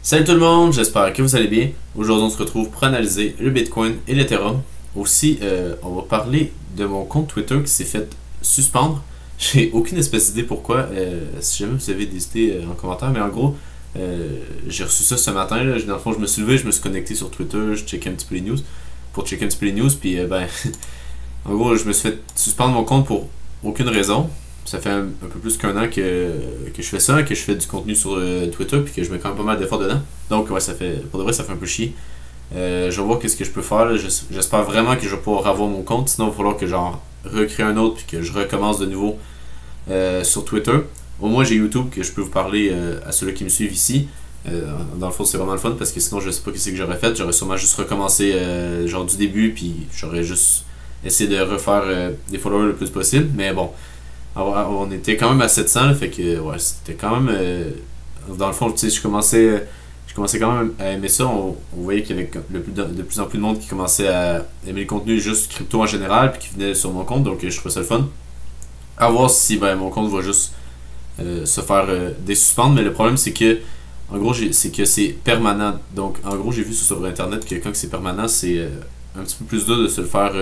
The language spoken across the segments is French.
Salut tout le monde, j'espère que vous allez bien. Aujourd'hui, on se retrouve pour analyser le Bitcoin et l'Ethereum. Aussi, on va parler de mon compte Twitter qui s'est fait suspendre. J'ai aucune espèce d'idée pourquoi. Si jamais vous avez des idées en commentaire, mais en gros, j'ai reçu ça ce matin. Là. Dans le fond, je me suis levé, je me suis connecté sur Twitter, je checkais un petit peu les news. Pour checker un petit peu les news, puis en gros, je me suis fait suspendre mon compte pour aucune raison. Ça fait un peu plus qu'un an que je fais ça, que je fais du contenu sur Twitter, puis que je mets quand même pas mal d'efforts dedans. Donc, ouais, pour de vrai, ça fait un peu chier. Je vais voir qu'est-ce que je peux faire. Là. J'espère vraiment que je vais pouvoir avoir mon compte. Sinon, il va falloir que j'en recrée un autre, puis que je recommence de nouveau sur Twitter. Au moins, j'ai YouTube que je peux vous parler à ceux-là qui me suivent ici. Dans le fond, c'est vraiment le fun parce que sinon, je sais pas qu'est-ce que j'aurais fait. J'aurais sûrement juste recommencé genre du début, puis j'aurais juste essayé de refaire des followers le plus possible. Mais bon, on était quand même à 700, là, fait que ouais, c'était quand même. Dans le fond, tu sais, je commençais quand même à aimer ça. On voyait qu'il y avait de plus en plus de monde qui commençait à aimer le contenu juste crypto en général, puis qui venait sur mon compte, donc je trouvais ça le fun. À voir si mon compte va juste se faire désuspendre, mais le problème c'est que en gros c'est que c'est permanent. Donc en gros j'ai vu sur internet que quand c'est permanent c'est un petit peu plus dur de se le faire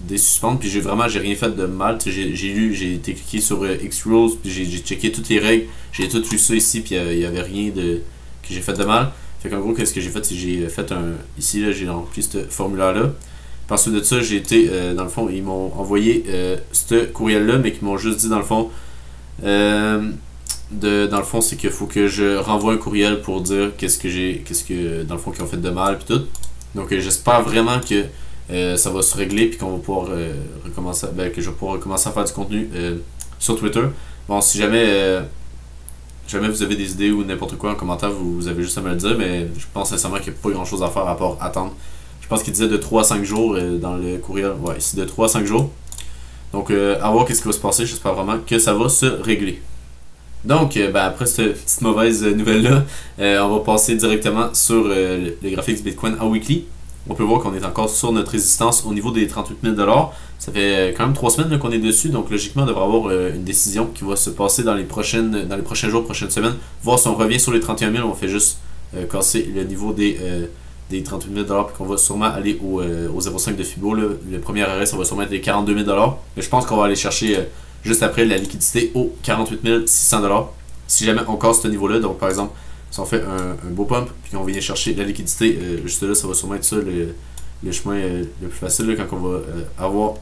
désuspendre. Puis j'ai rien fait de mal. J'ai été cliqué sur X-Rules, puis j'ai checké toutes les règles, j'ai tout lu ça ici, puis il y avait rien que j'ai fait de mal. Fait qu'en gros qu'est-ce que j'ai fait, c'est que j'ai fait ici là j'ai rempli ce formulaire là. Puis ensuite de ça, j'ai été, dans le fond, ils m'ont envoyé ce courriel-là, mais qui m'ont juste dit, dans le fond, c'est qu'il faut que je renvoie un courriel pour dire dans le fond, qu'ils ont fait de mal, puis tout. Donc, j'espère vraiment que ça va se régler, puis qu'on va pouvoir recommencer, que je vais pouvoir recommencer à faire du contenu sur Twitter. Bon, si jamais vous avez des idées ou n'importe quoi en commentaire, vous avez juste à me le dire, mais je pense sincèrement qu'il n'y a pas grand-chose à faire à part attendre. Je pense qu'il disait de 3 à 5 jours dans le courriel. Ouais, ici de 3 à 5 jours. Donc, à voir qu'est-ce qui va se passer. J'espère vraiment que ça va se régler. Donc, après cette petite mauvaise nouvelle-là, on va passer directement sur le graphique du Bitcoin en weekly. On peut voir qu'on est encore sur notre résistance au niveau des 38 000 $. Ça fait quand même 3 semaines qu'on est dessus, donc logiquement, on devrait avoir une décision qui va se passer dans les prochains jours, prochaines semaines. Voir si on revient sur les 31 000, on fait juste casser le niveau des 38 000 $, puis qu'on va sûrement aller au 0,5 de Fibo. Là. Le premier arrêt, ça va sûrement être les 42 000 $. Mais je pense qu'on va aller chercher juste après la liquidité au 48 600 $. Si jamais on casse ce niveau-là, donc par exemple, si on fait un beau pump, puis qu'on vient chercher la liquidité, juste là, ça va sûrement être ça le chemin le plus facile là, quand on va avoir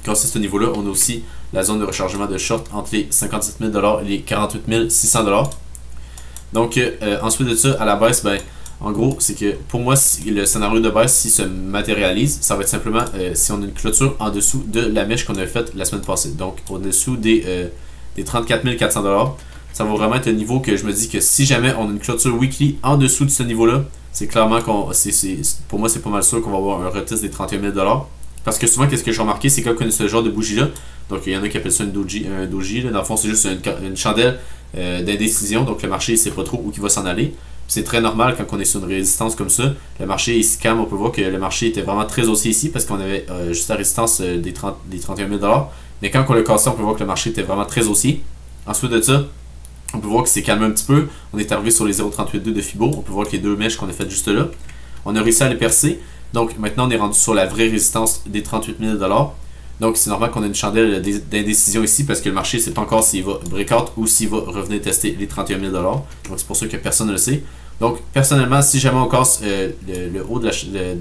cassé ce niveau-là. On a aussi la zone de rechargement de short entre les 57 000 $ et les 48 600 $. Donc, ensuite de ça, à la baisse, en gros, c'est que pour moi, si le scénario de baisse, s'il se matérialise, ça va être simplement si on a une clôture en dessous de la mèche qu'on a faite la semaine passée. Donc, au-dessous des 34 400 $. Ça va vraiment être un niveau que je me dis que si jamais on a une clôture weekly en dessous de ce niveau-là, c'est clairement pour moi, c'est pas mal sûr qu'on va avoir un retest des 31 000 $. Parce que souvent, qu'est-ce que j'ai remarqué, c'est quand on a ce genre de bougie-là, donc il y en a qui appellent ça un doji là, dans le fond, c'est juste une chandelle d'indécision, donc le marché ne sait pas trop où il va s'en aller. C'est très normal quand on est sur une résistance comme ça. Le marché ici, quand on peut voir que le marché était vraiment très haussier ici parce qu'on avait juste la résistance des 31 000 $. Mais quand on l'a cassé, on peut voir que le marché était vraiment très haussier. Ensuite de ça, on peut voir qu'il s'est calmé un petit peu. On est arrivé sur les 0,382 de Fibo. On peut voir que les deux mèches qu'on a faites juste là, on a réussi à les percer. Donc maintenant, on est rendu sur la vraie résistance des 38 000 $. Donc c'est normal qu'on ait une chandelle d'indécision ici parce que le marché ne sait pas encore s'il va breakout ou s'il va revenir tester les 31 000 $. Donc c'est pour ça que personne ne le sait. Donc personnellement, si jamais on casse le haut de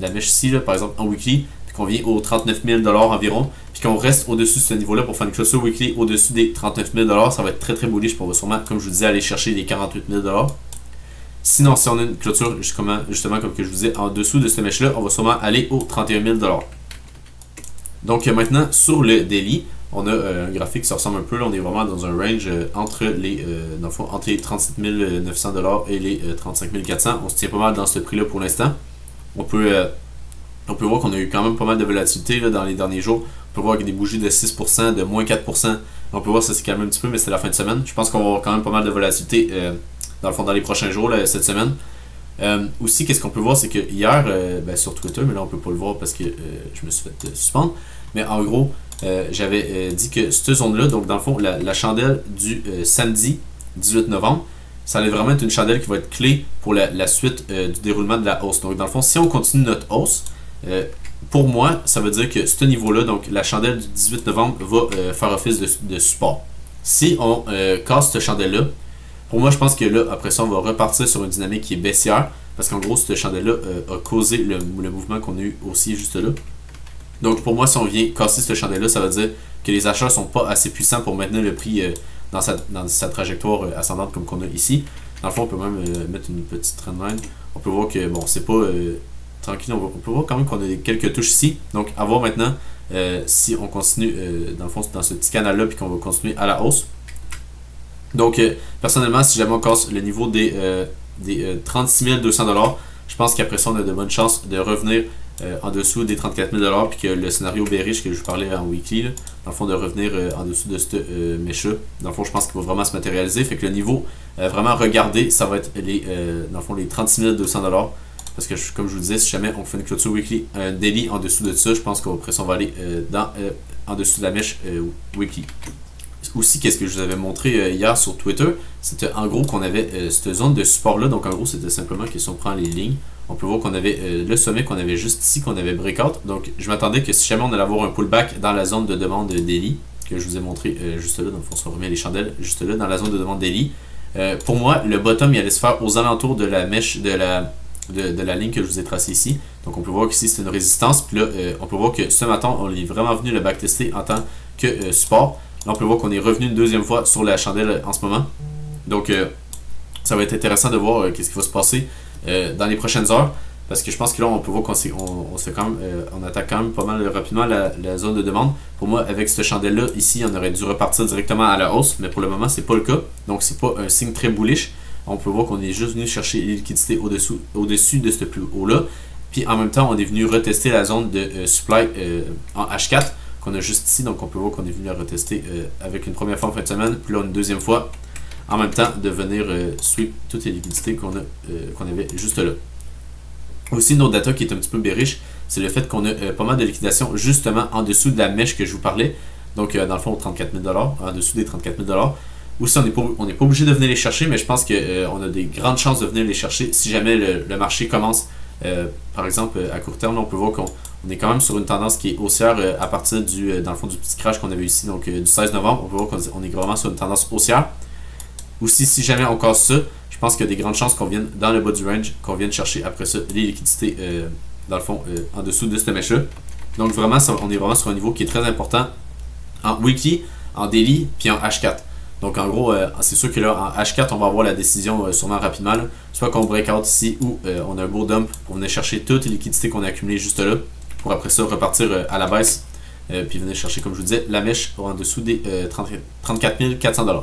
la mèche ici, là, par exemple en weekly, puis qu'on vient aux 39 000 $ environ, puis qu'on reste au-dessus de ce niveau-là pour faire une clôture weekly au-dessus des 39 000 $, ça va être très très bullish, puis on va sûrement, comme je vous disais, aller chercher les 48 000 $. Sinon, si on a une clôture justement comme que je vous disais en dessous de cette mèche-là, on va sûrement aller aux 31 000 $. Donc maintenant, sur le daily, on a un graphique qui se ressemble un peu. Là, on est vraiment dans un range entre les 37 900 $ et les 35 400. On se tient pas mal dans ce prix-là pour l'instant. On peut voir qu'on a eu quand même pas mal de volatilité là, dans les derniers jours. On peut voir qu'il y a des bougies de 6%, de moins 4%. On peut voir que ça s'est calmé un petit peu, mais c'est la fin de semaine. Je pense qu'on va avoir quand même pas mal de volatilité dans le fond dans les prochains jours, là, cette semaine. Aussi, qu'est-ce qu'on peut voir, c'est que hier, sur Twitter, mais là on peut pas le voir parce que je me suis fait suspendre. Mais en gros, j'avais dit que cette zone-là, donc dans le fond, la chandelle du samedi 18 novembre, ça allait vraiment être une chandelle qui va être clé pour la suite du déroulement de la hausse. Donc dans le fond, si on continue notre hausse, pour moi, ça veut dire que ce niveau-là, donc la chandelle du 18 novembre, va faire office de support. Si on casse cette chandelle-là, pour moi, je pense que là, après ça, on va repartir sur une dynamique qui est baissière, parce qu'en gros, cette chandelle-là a causé le mouvement qu'on a eu aussi juste là. Donc pour moi, si on vient casser cette chandelle-là, ça veut dire que les achats ne sont pas assez puissants pour maintenir le prix dans sa trajectoire ascendante comme qu'on a ici. Dans le fond, on peut même mettre une petite trendline. On peut voir que, bon, c'est pas tranquille. On peut voir quand même qu'on a quelques touches ici. Donc à voir maintenant si on continue, dans le fond, dans ce petit canal-là, puis qu'on va continuer à la hausse. Donc, personnellement, si jamais on casse le niveau des 36 200 $, je pense qu'après ça, on a de bonnes chances de revenir en dessous des 34 000 $, puis que le scénario bearish que je vous parlais en weekly, là, dans le fond, de revenir en dessous de cette mèche-là. Dans le fond, je pense qu'il va vraiment se matérialiser. Fait que le niveau vraiment regardé, ça va être dans le fond, les 36 200 $. Parce que, comme je vous disais, si jamais on fait une clôture weekly, un daily en dessous de ça, je pense qu'après ça, on va aller en dessous de la mèche weekly. Aussi, qu'est-ce que je vous avais montré hier sur Twitter, c'était en gros qu'on avait cette zone de support là. Donc en gros, c'était simplement que si on prend les lignes, on peut voir qu'on avait le sommet qu'on avait juste ici, qu'on avait breakout. Donc je m'attendais que si jamais on allait avoir un pullback dans la zone de demande daily, que je vous ai montré juste là, donc on se remet les chandelles juste là, dans la zone de demande daily. Pour moi, le bottom il allait se faire aux alentours de la mèche de la ligne que je vous ai tracée ici. Donc on peut voir qu'ici c'est une résistance. Puis là, on peut voir que ce matin, on est vraiment venu le backtester en tant que support. Là, on peut voir qu'on est revenu une deuxième fois sur la chandelle en ce moment. Donc, ça va être intéressant de voir qu'est-ce qui va se passer dans les prochaines heures. Parce que je pense que là, on peut voir qu'on on attaque quand même pas mal rapidement la zone de demande. Pour moi, avec cette chandelle-là, ici, on aurait dû repartir directement à la hausse. Mais pour le moment, c'est pas le cas. Donc, c'est pas un signe très bullish. On peut voir qu'on est juste venu chercher les liquidités au-dessus de ce plus haut-là. Puis, en même temps, on est venu retester la zone de supply en H4. Qu'on a juste ici, donc on peut voir qu'on est venu la retester avec une première fois en fin de semaine, puis là une deuxième fois, en même temps de venir sweep toutes les liquidités qu'on avait juste là. Aussi, une autre data qui est un petit peu bearish, c'est le fait qu'on a pas mal de liquidations justement en dessous de la mèche que je vous parlais, donc dans le fond, 34 000 $, en dessous des 34 000 $. Aussi, on n'est pas obligé de venir les chercher, mais je pense qu'on a des grandes chances de venir les chercher si jamais le marché commence, par exemple, à court terme, là, on peut voir qu'on est quand même sur une tendance qui est haussière à partir dans le fond, du petit crash qu'on avait ici, donc du 16 novembre, on peut voir qu'on est vraiment sur une tendance haussière. Aussi, si jamais on casse ça, je pense qu'il y a des grandes chances qu'on vienne dans le bas du range, qu'on vienne chercher après ça les liquidités, dans le fond, en dessous de cette mèche-là. Donc vraiment, on est vraiment sur un niveau qui est très important en weekly, en daily, puis en H4. Donc en gros, c'est sûr que là, en H4, on va avoir la décision sûrement rapidement. Là. Soit qu'on break out ici ou on a un beau dump pour venir chercher toutes les liquidités qu'on a accumulées juste là, pour après ça repartir à la baisse, puis venir chercher, comme je vous disais, la mèche en dessous des 34 400 $.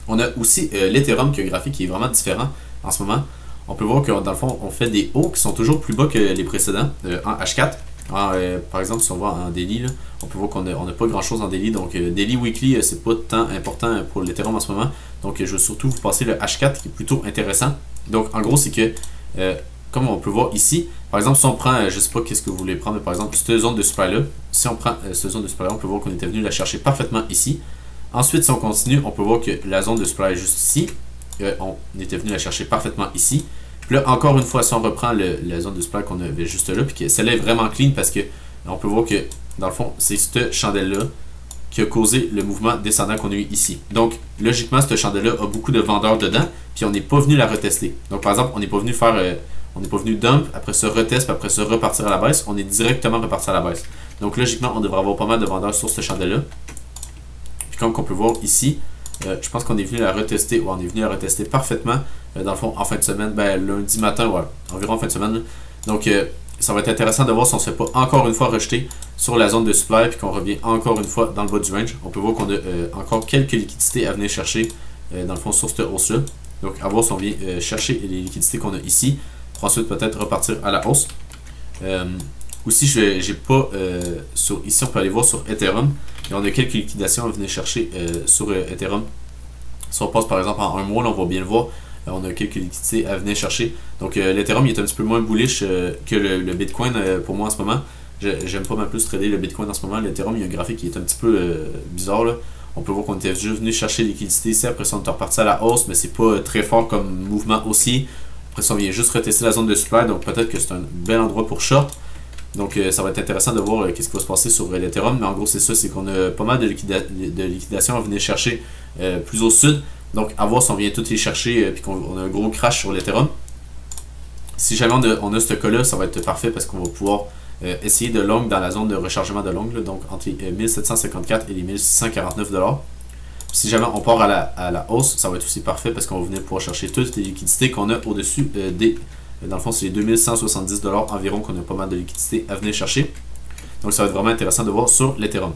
On a aussi l'Ethereum qui a un graphique qui est vraiment différent en ce moment. On peut voir que dans le fond, on fait des hauts qui sont toujours plus bas que les précédents en H4. Par exemple, si on voit en daily, là, on peut voir qu'on n'a pas grand chose en daily. Donc, daily weekly, c'est pas tant important pour l'Ethereum en ce moment. Donc, je vais surtout vous passer le H4 qui est plutôt intéressant. Donc, en gros, c'est que, comme on peut voir ici, par exemple, si on prend, je sais pas qu'est-ce que vous voulez prendre, mais par exemple, cette zone de supply là, si on prend cette zone de supply là, on peut voir qu'on était venu la chercher parfaitement ici. Ensuite, si on continue, on peut voir que la zone de supply est juste ici. On était venu la chercher parfaitement ici. Puis là, encore une fois, si on reprend la zone de supply qu'on avait juste là, puis que celle-là est vraiment clean parce que on peut voir que, dans le fond, c'est cette chandelle-là qui a causé le mouvement descendant qu'on a eu ici. Donc, logiquement, cette chandelle-là a beaucoup de vendeurs dedans, puis on n'est pas venu la retester. Donc, par exemple, on n'est pas venu faire, on n'est pas venu dump, après ça retest, puis après ça repartir à la baisse. On est directement reparti à la baisse. Donc, logiquement, on devrait avoir pas mal de vendeurs sur cette chandelle-là. Puis comme on peut voir ici, je pense qu'on est venu la retester, ou on est venu la retester parfaitement, dans le fond, en fin de semaine, lundi matin, ouais, environ en fin de semaine. Là. Donc, ça va être intéressant de voir si on ne se fait pas encore une fois rejeter sur la zone de supply, puis qu'on revient encore une fois dans le bas du range. On peut voir qu'on a encore quelques liquidités à venir chercher, dans le fond, sur cette hausse-là. Donc, à voir si on vient chercher les liquidités qu'on a ici, pour ensuite peut-être repartir à la hausse. Aussi, j'ai pas, ici, on peut aller voir sur Ethereum. Et on a quelques liquidations à venir chercher sur Ethereum. Si on passe par exemple en un mois, là, on va bien le voir. On a quelques liquidités à venir chercher. Donc l'Ethereum est un petit peu moins bullish que le Bitcoin pour moi en ce moment. J'aime pas mal plus trader le Bitcoin en ce moment. L'Ethereum, il y a un graphique qui est un petit peu bizarre. Là. On peut voir qu'on était juste venu chercher liquidité ici, après ça on est reparti à la hausse, mais c'est pas très fort comme mouvement aussi. Après ça on vient juste retester la zone de supply, donc peut-être que c'est un bel endroit pour short. Donc ça va être intéressant de voir qu'est-ce qui va se passer sur l'Ethereum, mais en gros c'est ça, c'est qu'on a pas mal de liquidation à venir chercher plus au sud. Donc à voir si on vient toutes les chercher puis qu'on a un gros crash sur l'Ethereum. Si jamais on a ce cas-là, ça va être parfait parce qu'on va pouvoir essayer de long dans la zone de rechargement de long, donc entre les 1754 et les 1649 $. Si jamais on part à la hausse, ça va être aussi parfait parce qu'on va venir pouvoir chercher toutes les liquidités qu'on a au-dessus des... Dans le fond, c'est les 2170 $ environ qu'on a pas mal de liquidités à venir chercher. Donc ça va être vraiment intéressant de voir sur l'Ethereum.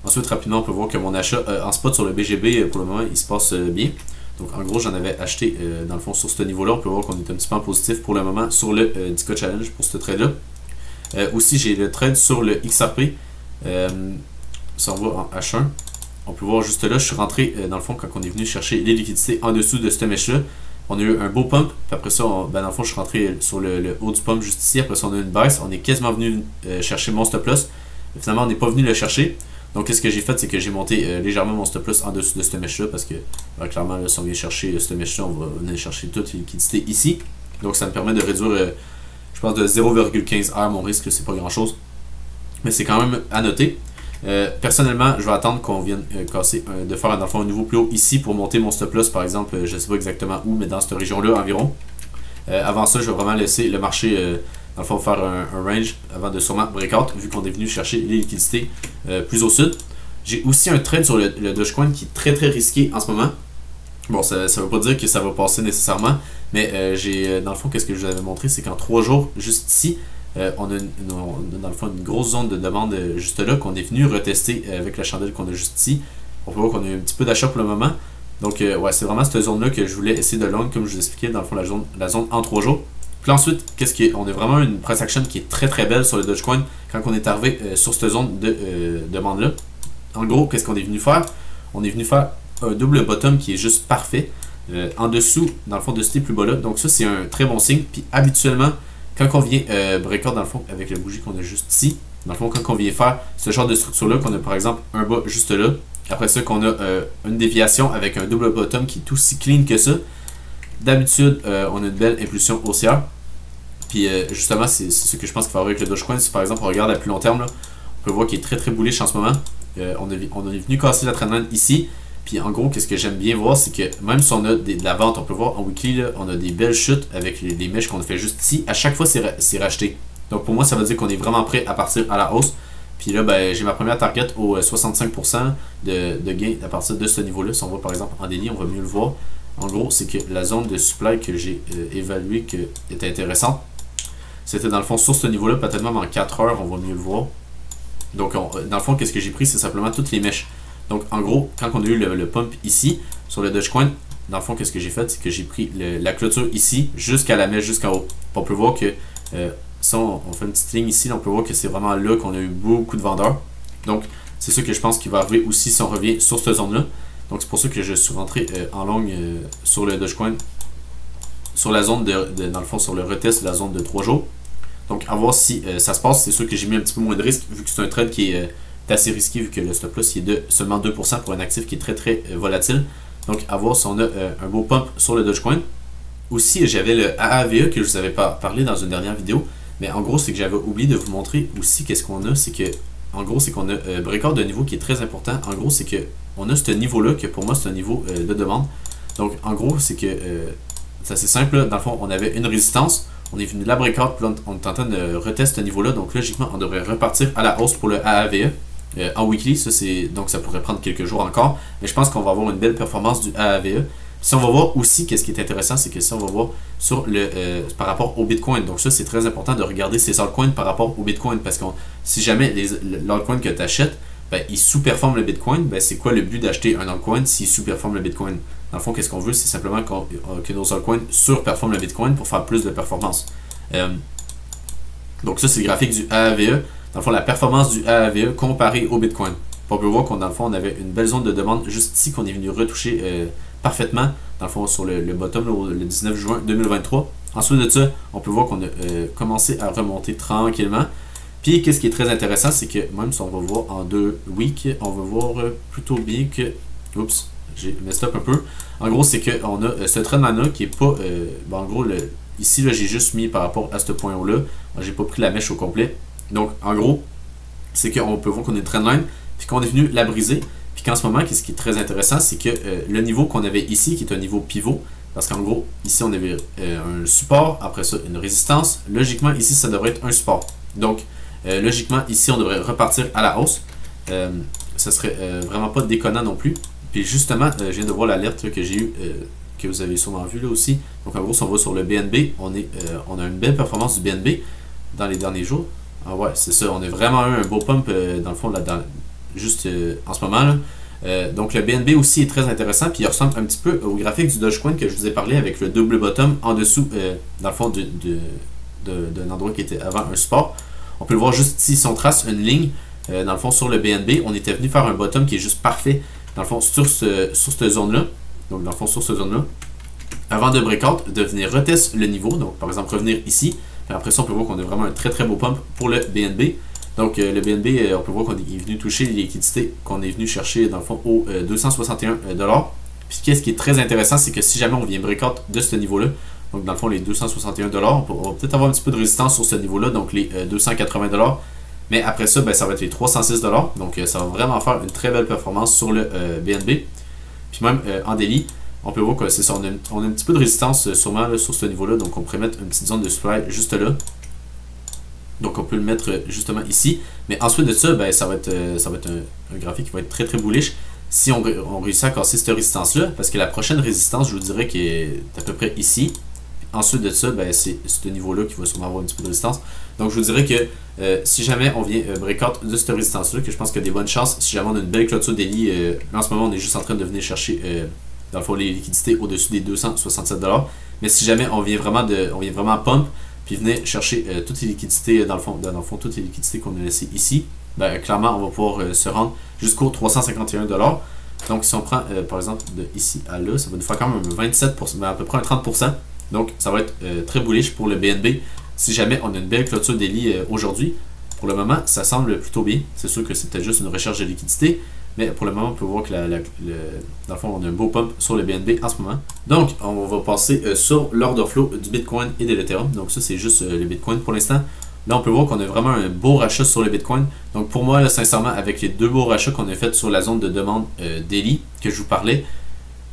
Ensuite, rapidement, on peut voir que mon achat en spot sur le BGB, pour le moment, il se passe bien. Donc en gros, j'en avais acheté dans le fond sur ce niveau-là. On peut voir qu'on est un petit peu en positif pour le moment sur le Dico Challenge pour ce trade-là. Aussi, j'ai le trade sur le XRP. Si on va en H1, on peut voir juste là, je suis rentré dans le fond quand on est venu chercher les liquidités en dessous de cette mèche-là. On a eu un beau pump, puis après ça, dans le fond, je suis rentré sur le haut du pump juste ici. Après ça, on a eu une baisse. On est quasiment venu chercher mon stop loss. Finalement, on n'est pas venu le chercher. Donc, qu'est-ce que j'ai fait, c'est que j'ai monté légèrement mon stop loss en dessous de cette mèche-là, parce que clairement, là, si on vient chercher cette mèche-là, on va venir chercher toutes les liquidités ici. Donc, ça me permet de réduire, je pense, de 0,15 R mon risque, c'est pas grand-chose. Mais c'est quand même à noter. Personnellement, je vais attendre qu'on vienne casser, de faire dans le fond un niveau plus haut ici pour monter mon stop loss, par exemple, je ne sais pas exactement où, mais dans cette région-là environ. Avant ça, je vais vraiment laisser le marché, dans le fond, faire un range avant de sûrement breakout, vu qu'on est venu chercher les liquidités plus au sud. J'ai aussi un trade sur le Dogecoin qui est très très risqué en ce moment. Bon, ça ne veut pas dire que ça va passer nécessairement, mais dans le fond, qu'est-ce que je vous avais montré, c'est qu'en 3 jours, juste ici, on a dans le fond une grosse zone de demande juste là qu'on est venu retester avec la chandelle qu'on a juste ici. On peut voir qu'on a eu un petit peu d'achat pour le moment. Donc ouais, c'est vraiment cette zone là que je voulais essayer de long, comme je vous expliquais, dans le fond la zone en 3 jours. Puis ensuite, on a vraiment une price action qui est très très belle sur le Dogecoin quand on est arrivé sur cette zone de demande là. En gros, qu'est-ce qu'on est venu faire? On est venu faire un double bottom qui est juste parfait en dessous, dans le fond, de ce plus bas là. Donc ça, c'est un très bon signe. Puis habituellement, quand on vient breakout dans le fond avec la bougie qu'on a juste ici, dans le fond quand on vient faire ce genre de structure là, qu'on a par exemple un bas juste là, après ça qu'on a une déviation avec un double bottom qui est aussi clean que ça, d'habitude on a une belle impulsion haussière. Puis justement c'est ce que je pense qu'il va avoir avec le Dogecoin. Si par exemple on regarde à plus long terme là, on peut voir qu'il est très très bullish en ce moment. On est venu casser la trendline ici. Puis en gros, qu'est-ce que j'aime bien voir, c'est que même si on a de la vente, on peut voir en weekly, là, on a des belles chutes avec les mèches qu'on a fait juste ici. À chaque fois, c'est racheté. Donc pour moi, ça veut dire qu'on est vraiment prêt à partir à la hausse. Puis là, ben, j'ai ma première target au 65% de gain à partir de ce niveau-là. Si on va par exemple en daily, on va mieux le voir. En gros, c'est que la zone de supply que j'ai évaluée que était intéressante, c'était dans le fond sur ce niveau-là, peut-être même en 4 heures, on va mieux le voir. Donc dans le fond, qu'est-ce que j'ai pris, c'est simplement toutes les mèches. Donc en gros, quand on a eu le pump ici, sur le Dogecoin, dans le fond, qu'est-ce que j'ai fait, c'est que j'ai pris la clôture ici, jusqu'à la mèche, jusqu'en haut. On peut voir que, si on fait une petite ligne ici, on peut voir que c'est vraiment là qu'on a eu beaucoup de vendeurs. Donc c'est ça que je pense qu'il va arriver aussi si on revient sur cette zone-là. Donc c'est pour ça que je suis rentré en long sur le Dogecoin, sur la zone dans le fond, sur le retest de la zone de 3 jours. Donc à voir si ça se passe. C'est sûr que j'ai mis un petit peu moins de risque, vu que c'est un trade qui est assez risqué, vu que le stop loss est de seulement 2% pour un actif qui est très très volatile. Donc à voir si on a un beau pump sur le Dogecoin. Aussi, j'avais le AAVE que je vous avais parlé dans une dernière vidéo, mais en gros, c'est que j'avais oublié de vous montrer aussi qu'est-ce qu'on a. C'est que, en gros, c'est qu'on a un breakout de niveau qui est très important. En gros, c'est que on a ce niveau-là, que pour moi, c'est un niveau de demande. Donc, en gros, c'est que c'est assez simple. Là. Dans le fond, on avait une résistance. On est venu de la breakout, puis là, on est en train de retester ce niveau-là. Donc, logiquement, on devrait repartir à la hausse pour le AAVE. En weekly, donc ça pourrait prendre quelques jours encore, mais je pense qu'on va avoir une belle performance du AAVE. Si on va voir aussi, qu'est-ce qui est intéressant, c'est que si on va voir sur par rapport au Bitcoin, donc ça c'est très important de regarder ces altcoins par rapport au Bitcoin, parce que si jamais l'altcoin que tu achètes, ben, il sous-performe le Bitcoin, ben, c'est quoi le but d'acheter un altcoin s'il sous-performe le Bitcoin? Dans le fond, qu'est-ce qu'on veut, c'est simplement que nos altcoins surperforment le Bitcoin pour faire plus de performance. Donc ça c'est le graphique du AAVE. Dans le fond, la performance du AAVE comparée au Bitcoin. On peut voir qu'on dans le fond, on avait une belle zone de demande juste ici qu'on est venu retoucher parfaitement, dans le fond, sur le bottom le 19 juin 2023. Ensuite de ça, on peut voir qu'on a commencé à remonter tranquillement. Puis, qu'est-ce qui est très intéressant, c'est que même si on va voir en 2 weeks, on va voir plutôt bien que... Oups, j'ai messed up un peu. En gros, c'est qu'on a ce trendman-là qui est pas... en gros, ici, là, j'ai juste mis par rapport à ce point-là. J'ai pas pris la mèche au complet. Donc, en gros, c'est qu'on peut voir qu'on a une trendline, puis qu'on est venu la briser. Puis qu'en ce moment, ce qui est très intéressant, c'est que le niveau qu'on avait ici, qui est un niveau pivot, parce qu'en gros, ici, on avait un support, après ça, une résistance. Logiquement, ici, ça devrait être un support. Donc, logiquement, ici, on devrait repartir à la hausse. Ça serait vraiment pas déconnant non plus. Puis justement, je viens de voir l'alerte que j'ai eue, que vous avez sûrement vu là aussi. Donc en gros, si on va sur le BNB, on a une belle performance du BNB dans les derniers jours. Ah ouais, c'est ça, on a vraiment eu un beau pump dans le fond, là, juste en ce moment. Là. Donc le BNB aussi est très intéressant, puis il ressemble un petit peu au graphique du Dogecoin que je vous ai parlé avec le double bottom en dessous, dans le fond, d'un endroit qui était avant un support. On peut le voir juste ici, si on trace une ligne, dans le fond, sur le BNB, on était venu faire un bottom qui est juste parfait, dans le fond, sur cette zone-là. Donc, dans le fond, sur cette zone-là. Avant de breakout, de venir retester le niveau. Donc, par exemple, revenir ici. Puis après ça, on peut voir qu'on a vraiment un très très beau pump pour le BNB. Donc, le BNB, on peut voir qu'on est venu toucher les liquidités qu'on est venu chercher, dans le fond, au 261 $. Puis, qu'est-ce qui est très intéressant, c'est que si jamais on vient breakout de ce niveau-là, donc dans le fond, les 261 $, on va peut-être avoir un petit peu de résistance sur ce niveau-là, donc les 280 $. Mais après ça, ben, ça va être les 306 $. Donc, ça va vraiment faire une très belle performance sur le BNB. Puis même en daily, on peut voir que c'est ça. On a un petit peu de résistance sûrement là, sur ce niveau-là. Donc, on pourrait mettre une petite zone de supply juste là. Donc, on peut le mettre justement ici. Mais ensuite de ça, ben, ça va être un graphique qui va être très très bullish si on réussit à casser cette résistance-là. Parce que la prochaine résistance, je vous dirais qu'elle est à peu près ici. Ensuite de ça, ben, c'est ce niveau-là qui va sûrement avoir un petit peu de résistance. Donc, je vous dirais que si jamais on vient breakout de cette résistance-là, que je pense qu'il y a des bonnes chances, si jamais on a une belle clôture daily, en ce moment, on est juste en train de venir chercher, dans le fond, les liquidités au-dessus des 267 $. Mais si jamais on vient vraiment pump, puis venir chercher toutes les liquidités, dans le fond, toutes les liquidités qu'on a laissées ici, ben, clairement, on va pouvoir se rendre jusqu'aux 351 $. Donc, si on prend, par exemple, de ici à là, ça va nous faire quand même 27%, ben, à peu près un 30%. Donc, ça va être très bullish pour le BNB. Si jamais on a une belle clôture daily aujourd'hui, pour le moment, ça semble plutôt bien. C'est sûr que c'est peut-être juste une recherche de liquidité, mais pour le moment, on peut voir que dans le fond, on a un beau pump sur le BNB en ce moment. Donc, on va passer sur l'order flow du Bitcoin et de l'Ethereum. Donc, ça, c'est juste le Bitcoin pour l'instant. Là, on peut voir qu'on a vraiment un beau rachat sur le Bitcoin. Donc, pour moi, là, sincèrement, avec les deux beaux rachats qu'on a fait sur la zone de demande daily que je vous parlais,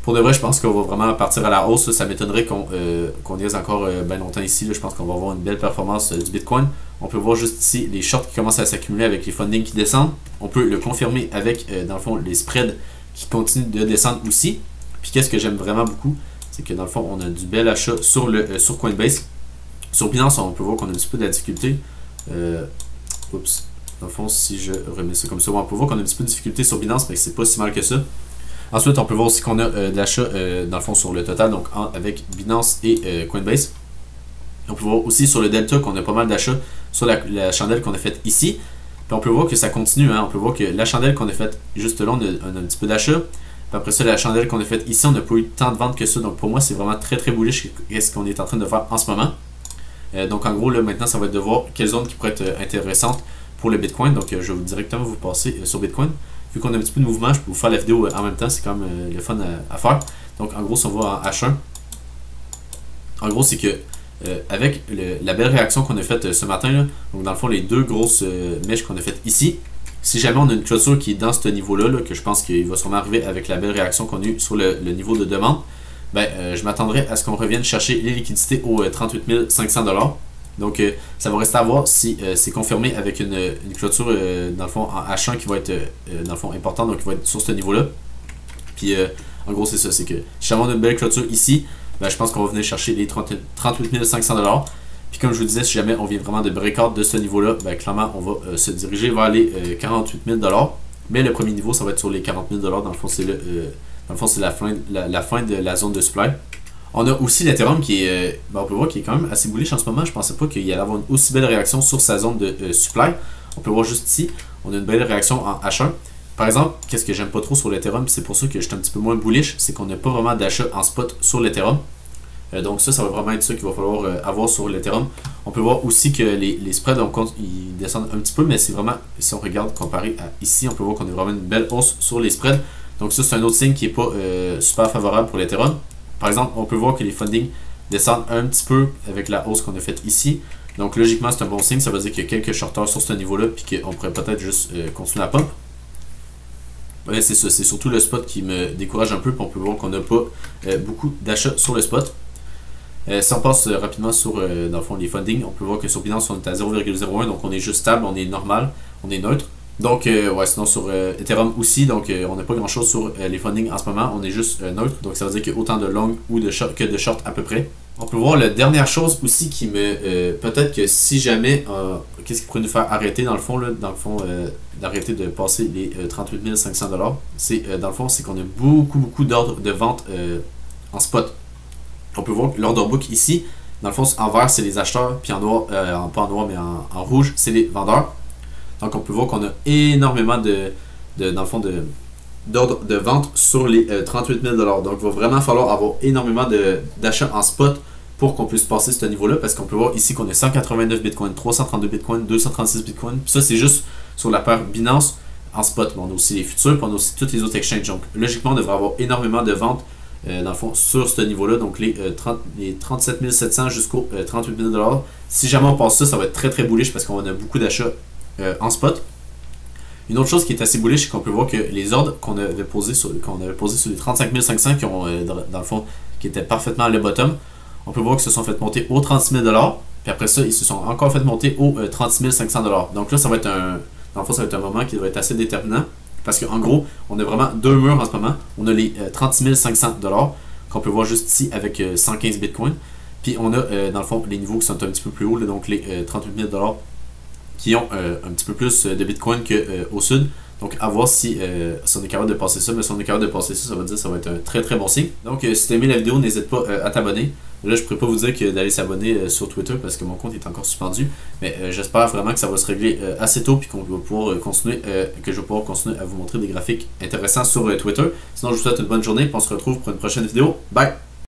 pour de vrai, je pense qu'on va vraiment partir à la hausse. Ça m'étonnerait qu'on y reste encore bien longtemps ici. Là. Je pense qu'on va avoir une belle performance du Bitcoin. On peut voir juste ici les shorts qui commencent à s'accumuler avec les fundings qui descendent. On peut le confirmer avec, dans le fond, les spreads qui continuent de descendre aussi. Puis qu'est-ce que j'aime vraiment beaucoup, c'est que dans le fond, on a du bel achat sur Coinbase. Sur Binance, on peut voir qu'on a un petit peu de la difficulté. Oups. Dans le fond, si je remets ça comme ça, on peut voir qu'on a un petit peu de difficulté sur Binance, mais c'est pas si mal que ça. Ensuite, on peut voir aussi qu'on a de l'achat dans le fond sur le total, donc avec Binance et Coinbase. On peut voir aussi sur le Delta qu'on a pas mal d'achats sur la chandelle qu'on a faite ici. Puis on peut voir que ça continue. Hein. On peut voir que la chandelle qu'on a faite juste là, on a un petit peu d'achat. Puis après ça, la chandelle qu'on a faite ici, on n'a pas eu tant de ventes que ça. Donc pour moi, c'est vraiment très très bullish ce qu'on est en train de faire en ce moment. Donc en gros, là, maintenant, ça va être de voir quelle zone qui pourrait être intéressante pour le Bitcoin. Donc je vais directement vous passer sur Bitcoin. Vu qu'on a un petit peu de mouvement, je peux vous faire la vidéo en même temps, c'est quand même le fun à faire. Donc en gros, si on va en H1, en gros, c'est que avec la belle réaction qu'on a faite ce matin, là, donc dans le fond, les deux grosses mèches qu'on a faites ici, si jamais on a une clôture qui est dans ce niveau-là, là, que je pense qu'il va sûrement arriver avec la belle réaction qu'on a eue sur le niveau de demande, ben, je m'attendrai à ce qu'on revienne chercher les liquidités aux 38 500 $. Donc, ça va rester à voir si c'est confirmé avec une clôture, dans le fond, en H1 qui va être, dans le fond, importante, donc qui va être sur ce niveau-là. Puis, en gros, c'est ça, c'est que si on a une belle clôture ici, ben, je pense qu'on va venir chercher les 38 500 $. Puis, comme je vous disais, si jamais on vient vraiment de breakout de ce niveau-là, ben, clairement, on va se diriger vers les 48 000 $. Mais le premier niveau, ça va être sur les 40 000 $. Dans le fond, c'est la fin de la zone de supply. On a aussi l'Ethereum qui est, on peut voir qu'il est quand même assez bullish en ce moment. Je pensais pas qu'il y allait avoir une aussi belle réaction sur sa zone de supply. On peut voir juste ici, on a une belle réaction en H1. Par exemple, qu'est-ce que j'aime pas trop sur l'Ethereum, c'est pour ça que je suis un petit peu moins bullish, c'est qu'on n'a pas vraiment d'achat en spot sur l'Ethereum. Donc ça va vraiment être ça qu'il va falloir avoir sur l'Ethereum. On peut voir aussi que les spreads, ils descendent un petit peu, mais c'est vraiment, si on regarde comparé à ici, on peut voir qu'on a vraiment une belle hausse sur les spreads. Donc ça, c'est un autre signe qui n'est pas super favorable pour l'Ethereum. Par exemple, on peut voir que les fundings descendent un petit peu avec la hausse qu'on a faite ici. Donc logiquement, c'est un bon signe. Ça veut dire qu'il y a quelques shorters sur ce niveau-là, puis qu'on pourrait peut-être juste continuer à pump. Ouais, c'est ça, c'est surtout le spot qui me décourage un peu, puis on peut voir qu'on n'a pas beaucoup d'achats sur le spot. Si on passe rapidement sur, dans le fond, les fundings, on peut voir que sur Binance, on est à 0,01, donc on est juste stable, on est normal, on est neutre. Donc, ouais, sinon sur Ethereum aussi, donc on n'a pas grand chose sur les fundings en ce moment, on est juste neutre, donc ça veut dire qu'il y a autant de long ou de short que de short à peu près. On peut voir la dernière chose aussi qui me. Peut-être que si jamais. Qu'est-ce qui pourrait nous faire arrêter dans le fond, d'arrêter de passer les 38 500 $. C'est dans le fond, c'est qu'on a beaucoup d'ordres de vente en spot. On peut voir que l'order book ici, dans le fond, en vert, c'est les acheteurs, puis en noir, pas en noir, mais en rouge, c'est les vendeurs. Donc, on peut voir qu'on a énormément dans le fond, d'ordre de vente sur les 38 000 $. Donc, il va vraiment falloir avoir énormément d'achats en spot pour qu'on puisse passer ce niveau-là, parce qu'on peut voir ici qu'on a 189 Bitcoin, 332 Bitcoin, 236 Bitcoin. Puis ça, c'est juste sur la paire Binance en spot. Mais on a aussi les futurs, puis on a aussi toutes les autres exchanges. Donc, logiquement, on devrait avoir énormément de ventes dans le fond sur ce niveau-là. Donc, les 37 700 jusqu'aux 38 000 $. Si jamais on passe ça, ça va être très bullish parce qu'on a beaucoup d'achats en spot. Une autre chose qui est assez bullish, c'est qu'on peut voir que les ordres qu'on avait posés sur les 35 500 qui ont, dans le fond, qui étaient parfaitement à le bottom, on peut voir qu'ils se sont fait monter aux 36 000 $, puis après ça, ils se sont encore fait monter aux 36 500 $. Donc là, ça va être dans le fond, ça va être un moment qui va être assez déterminant, parce qu'en gros, on a vraiment deux murs en ce moment. On a les 36 500 $ qu'on peut voir juste ici avec 115 Bitcoin, puis on a, dans le fond, les niveaux qui sont un petit peu plus hauts, là, donc les 38 000 $ qui ont un petit peu plus de Bitcoin qu'au sud. Donc, à voir si on est capable de passer ça. Mais si on est capable de passer ça, ça veut dire que ça va être un très bon signe. Donc, si tu as aimé la vidéo, n'hésite pas à t'abonner. Là, je ne pourrais pas vous dire d'aller s'abonner sur Twitter parce que mon compte est encore suspendu. Mais j'espère vraiment que ça va se régler assez tôt puis qu'on va pouvoir continuer, que je vais pouvoir continuer à vous montrer des graphiques intéressants sur Twitter. Sinon, je vous souhaite une bonne journée et on se retrouve pour une prochaine vidéo. Bye!